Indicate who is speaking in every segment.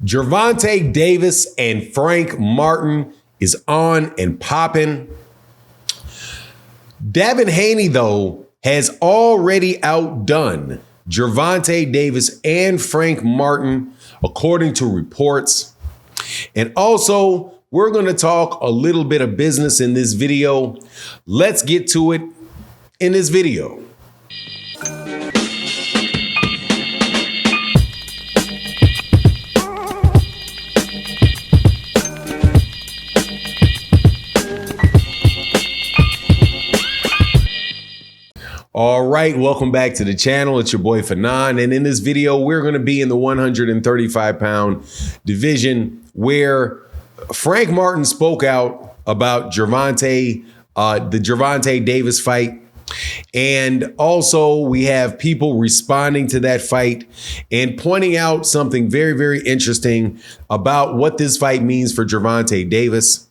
Speaker 1: Gervonta Davis and Frank Martin is on and popping. Devin Haney, though, has already outdone Gervonta Davis and Frank Martin, according to reports. And also, we're going to talk a little bit of business in this video. Let's get to it in this video. All right, welcome back to the channel. It's your boy Fanon, and in this video, we're going to be in the 135-pound division where Frank Martin spoke out about the Gervonta Davis fight. And also we have people responding to that fight and pointing out something very, very interesting about what this fight means for Gervonta Davis.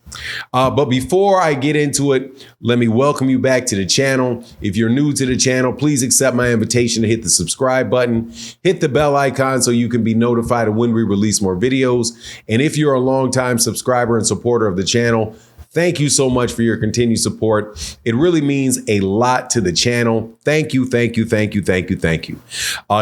Speaker 1: But before I get into it, let me welcome you back to the channel. If you're new to the channel, please accept my invitation to hit the subscribe button, hit the bell icon so you can be notified of when we release more videos. And if you're a longtime subscriber and supporter of the channel, thank you so much for your continued support. It really means a lot to the channel. Thank you, thank you, thank you, thank you, thank you.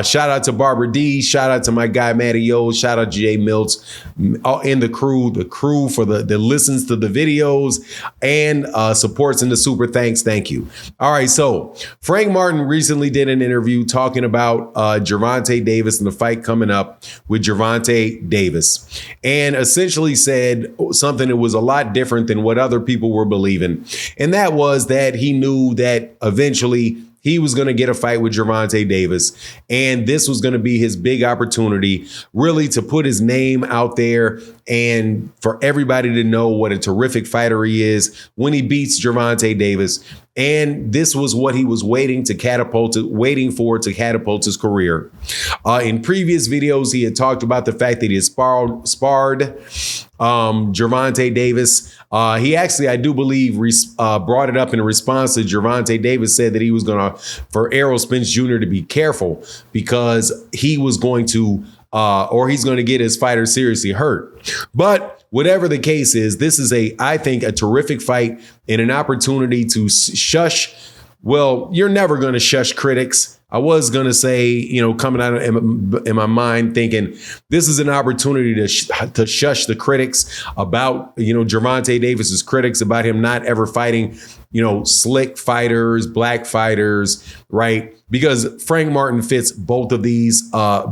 Speaker 1: Shout out to Barbara D. Shout out to my guy, Matty O. Shout out to Jay Milts and the crew for the listens to the videos and supports in the super thanks. Thank you. All right, so Frank Martin recently did an interview talking about Gervonta Davis and the fight coming up with Gervonta Davis, and essentially said something that was a lot different than what other people were believing. And that was that he knew that eventually he was going to get a fight with Gervonta Davis. And this was going to be his big opportunity, really, to put his name out there and for everybody to know what a terrific fighter he is when he beats Gervonta Davis. And this was what he was waiting for to catapult his career. In previous videos, he had talked about the fact that he had sparred Gervonta Davis. He actually, I do believe, brought it up in response to Gervonta Davis said that he was for Errol Spence Jr. to be careful because he was going to, or he's going to get his fighter seriously hurt. But whatever the case is, this is I think, a terrific fight and an opportunity to shush. Well, you're never going to shush critics. I was going to say, coming out in my mind thinking this is an opportunity to shush the critics about, Gervonta Davis's critics about him not ever fighting, slick fighters, black fighters, right? Because Frank Martin fits both of those. But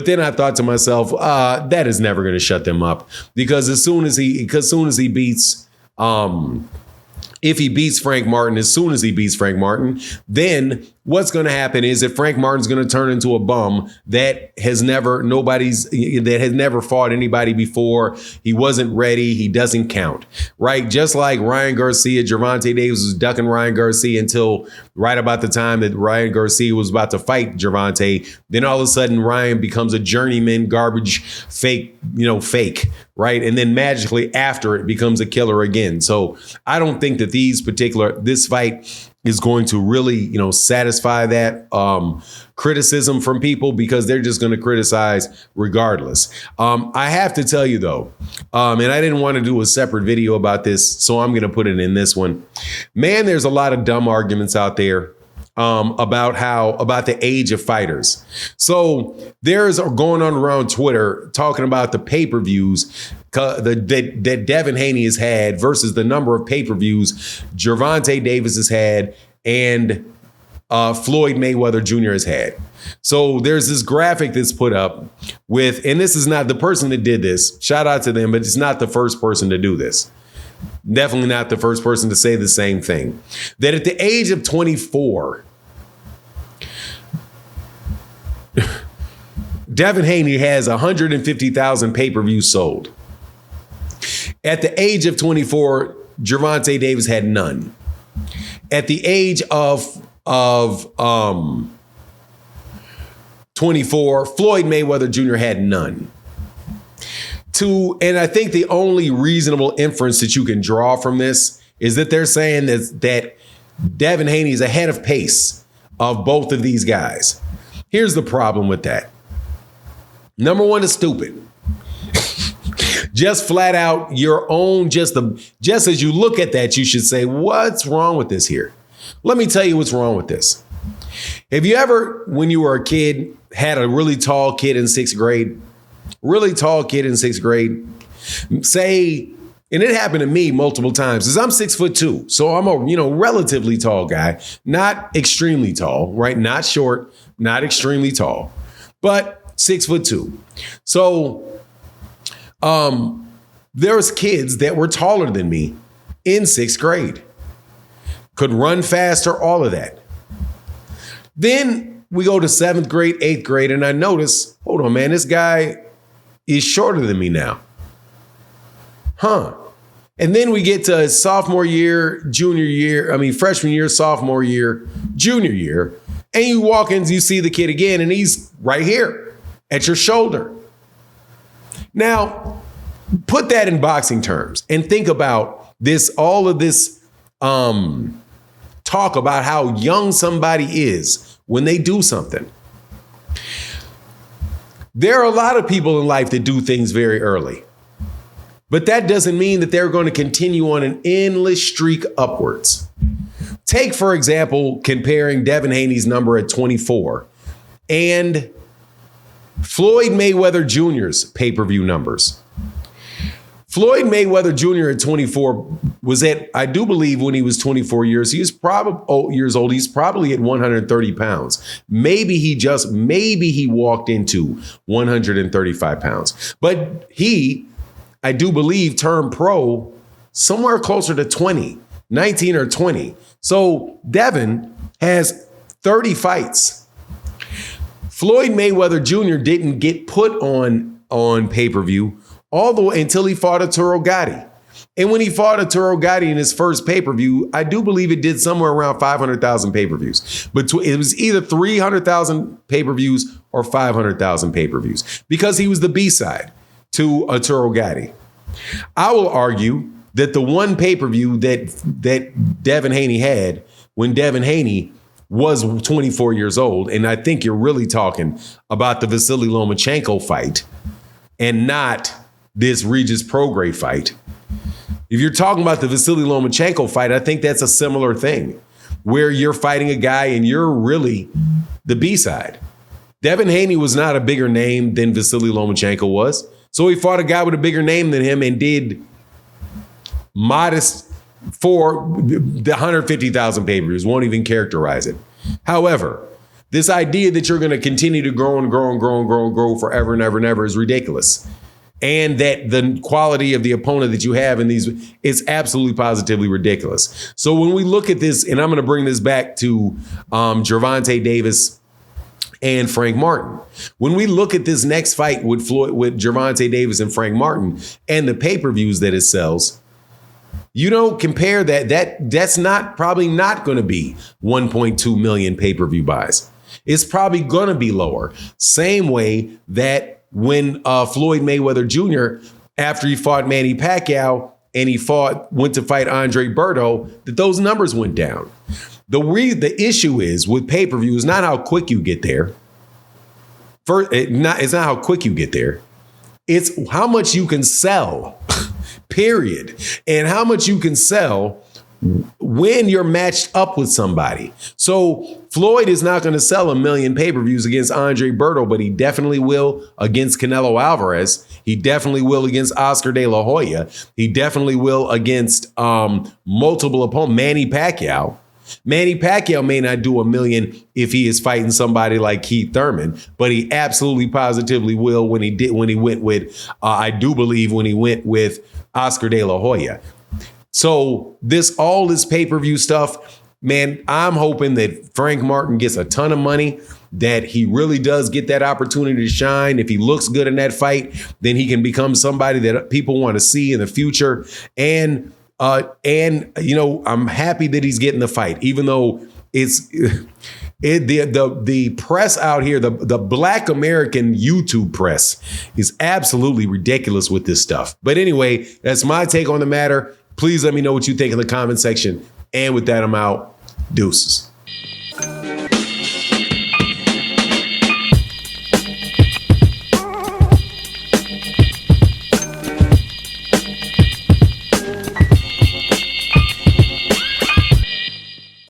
Speaker 1: then I thought to myself, that is never going to shut them up, because as soon as he beats, if he beats Frank Martin, as soon as he beats Frank Martin, then what's going to happen is that Frank Martin's going to turn into a bum that has never fought anybody before. He wasn't ready. He doesn't count, right? Just like Ryan Garcia, Gervonta Davis was ducking Ryan Garcia until right about the time that Ryan Garcia was about to fight Gervonta. Then all of a sudden, Ryan becomes a journeyman, garbage, fake, right? And then magically after it becomes a killer again. So I don't think that this fight is going to really, satisfy that criticism from people, because they're just going to criticize regardless. I have to tell you, though, and I didn't want to do a separate video about this, so I'm going to put it in this one. Man, there's a lot of dumb arguments out there about the age of fighters. So there's going on around Twitter talking about the pay-per-views that Devin Haney has had versus the number of pay-per-views Gervonta Davis has had and Floyd Mayweather Jr. has had. So there's this graphic that's put up with, and this is not the person that did this, shout out to them, but it's not the first person to do this. Definitely not the first person to say the same thing. That at the age of 24, Devin Haney has 150,000 pay-per-views sold. At the age of 24, Gervonta Davis had none. At the age of 24, Floyd Mayweather Jr. had none. And I think the only reasonable inference that you can draw from this is that they're saying that Devin Haney is ahead of pace of both of these guys. Here's the problem with that. Number one is stupid. Just flat out your own, just as you look at that, you should say, what's wrong with this here? Let me tell you what's wrong with this. Have you ever, when you were a kid, had a really tall kid in sixth grade? Say, and it happened to me multiple times, because I'm 6'2", so I'm a relatively tall guy, not extremely tall, right? Not short, not extremely tall, but 6'2". So there's kids that were taller than me in sixth grade, could run faster, all of that. Then we go to seventh grade, eighth grade, and I notice, hold on, man, this guy is shorter than me now. And then we get to sophomore year, freshman year, sophomore year, junior year, and you walk in, you see the kid again, and he's right here at your shoulder. Now, put that in boxing terms and think about all of this talk about how young somebody is when they do something. There are a lot of people in life that do things very early, but that doesn't mean that they're going to continue on an endless streak upwards. Take, for example, comparing Devin Haney's number at 24 and Floyd Mayweather Jr.'s pay-per-view numbers. Floyd Mayweather Jr. at 24 was at, I do believe when he was 24 years, he's probably at 130 pounds. Maybe he walked into 135 pounds. But I do believe, turned pro somewhere closer to 19 or 20. So Devin has 30 fights. Floyd Mayweather Jr. didn't get put on pay-per-view all the way until he fought Arturo Gatti. And when he fought Arturo Gatti in his first pay-per-view, I do believe it did somewhere around 500,000 pay-per-views. But it was either 300,000 pay-per-views or 500,000 pay-per-views because he was the B-side to Arturo Gatti. I will argue that the one pay-per-view that Devin Haney had when Devin Haney was 24 years old, and I think you're really talking about the Vasily Lomachenko fight and not this Regis Prograis fight. If you're talking about the Vasily Lomachenko fight, I think that's a similar thing where you're fighting a guy and you're really the B-side. Devin Haney was not a bigger name than Vasily Lomachenko was. So he fought a guy with a bigger name than him and did modest for the 150,000 pay-per-views. Won't even characterize it. However, this idea that you're going to continue to grow and grow and grow and grow and grow forever and ever and ever is ridiculous. And that the quality of the opponent that you have in these is absolutely positively ridiculous. So when we look at this, and I'm going to bring this back to Gervonta Davis and Frank Martin. When we look at this next fight with Gervonta Davis and Frank Martin and the pay-per-views that it sells, you don't compare that's probably not going to be 1.2 million pay-per-view buys. It's probably going to be lower. Same way that when Floyd Mayweather Jr., after he fought Manny Pacquiao and he went to fight Andre Berto, that those numbers went down. The issue is with pay-per-view is not how quick you get there. It's not how quick you get there. It's how much you can sell, period. And how much you can sell when you're matched up with somebody. So Floyd is not going to sell 1 million pay-per-views against Andre Berto, but he definitely will against Canelo Alvarez. He definitely will against Oscar De La Hoya. He definitely will against multiple opponents, Manny Pacquiao. Manny Pacquiao may not do 1 million if he is fighting somebody like Keith Thurman, but he absolutely positively will when he went with Oscar De La Hoya. So all this pay-per-view stuff, man, I'm hoping that Frank Martin gets a ton of money, that he really does get that opportunity to shine. If he looks good in that fight, then he can become somebody that people want to see in the future. And I'm happy that he's getting the fight, even though the press out here, the Black American YouTube press is absolutely ridiculous with this stuff. But anyway, that's my take on the matter. Please let me know what you think in the comment section. And with that, I'm out. Deuces.